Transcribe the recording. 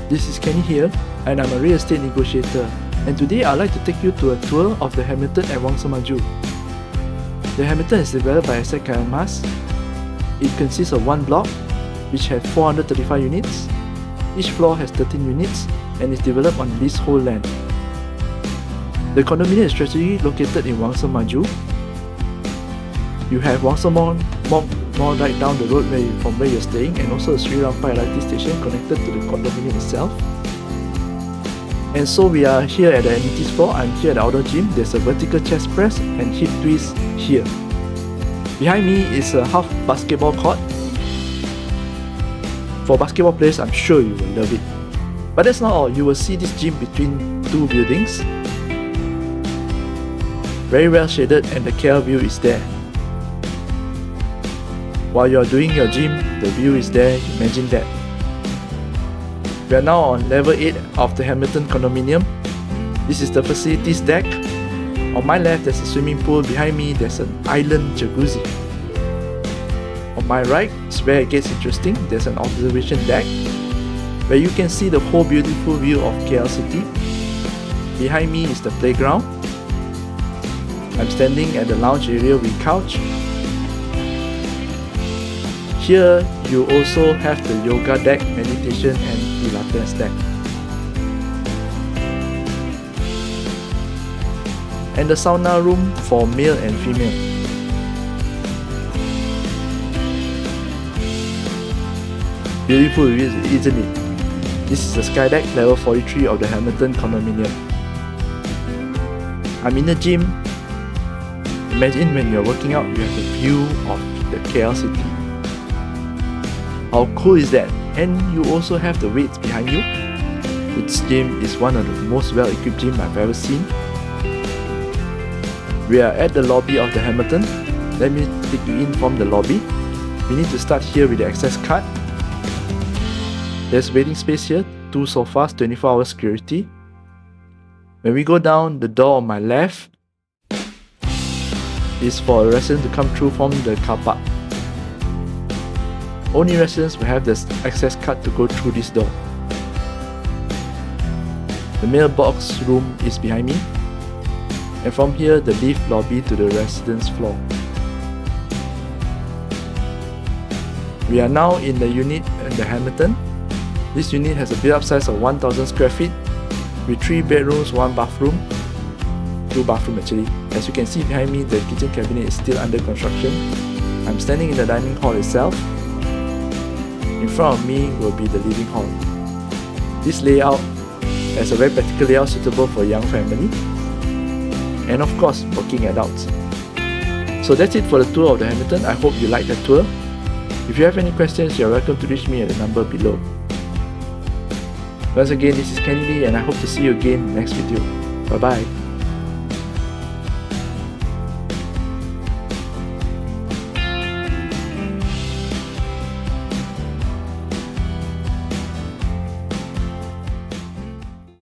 This is Kenny here, and I'm a real estate negotiator, and today I'd like to take you to a tour of the Hamilton at Wangsa Maju. The Hamilton is developed by Asset Karamas. It consists of one block, which has 435 units. Each floor has 13 units and is developed on leasehold land. The condominium is strategically located in Wangsa Maju. You have Wangsa Mall right down the road from where you're staying, and also a Sri Rampai LRT station connected to the condominium itself. And so we are here at the amenities floor. I'm here at the outdoor gym. There's a vertical chest press and hip twist here. Behind me is a half basketball court. For basketball players, I'm sure you will love it. But that's not all. You will see this gym between two buildings. Very well shaded, and the KL view is there. While you're doing your gym, the view is there. Imagine that. We are now on level 8 of the Hamilton condominium. This is the facilities deck. On my left, there's a swimming pool. Behind me, there's an island jacuzzi. On my right is where it gets interesting. There's an observation deck where you can see the whole beautiful view of KL City. Behind me is the playground. I'm standing at the lounge area with couch. Here, you also have the yoga deck, meditation and Pilates deck. And the sauna room for male and female. Beautiful, isn't it? This is the sky deck, level 43 of the Hamilton condominium. I'm in the gym. Imagine when you're working out, you have the view of the KL City. How cool is that? And you also have the weights behind you. This gym is one of the most well-equipped gyms I've ever seen. We are at the lobby of the Hamilton. Let me take you in from the lobby. We need to start here with the access card. There's waiting space here, 2 sofas, 24-hour security. When we go down, the door on my left is for a resident to come through from the car park. Only residents will have the access card to go through this door. The mailbox room is behind me, and from here the lift lobby to the residence floor. We are now in the unit in the Hamilton. This unit has a built-up size of 1,000 square feet with 3 bedrooms, 1 bathroom, 2 bathrooms actually. As you can see behind me, the kitchen cabinet is still under construction. I'm standing in the dining hall itself. In front of me will be the living hall. This layout has a very practical layout suitable for a young family and of course working adults. So that's it for the tour of the Hamilton. I hope you liked the tour. If you have any questions, you're welcome to reach me at the number below. Once again, this is Kenny Lee, and I hope to see you again in the next video. Bye bye.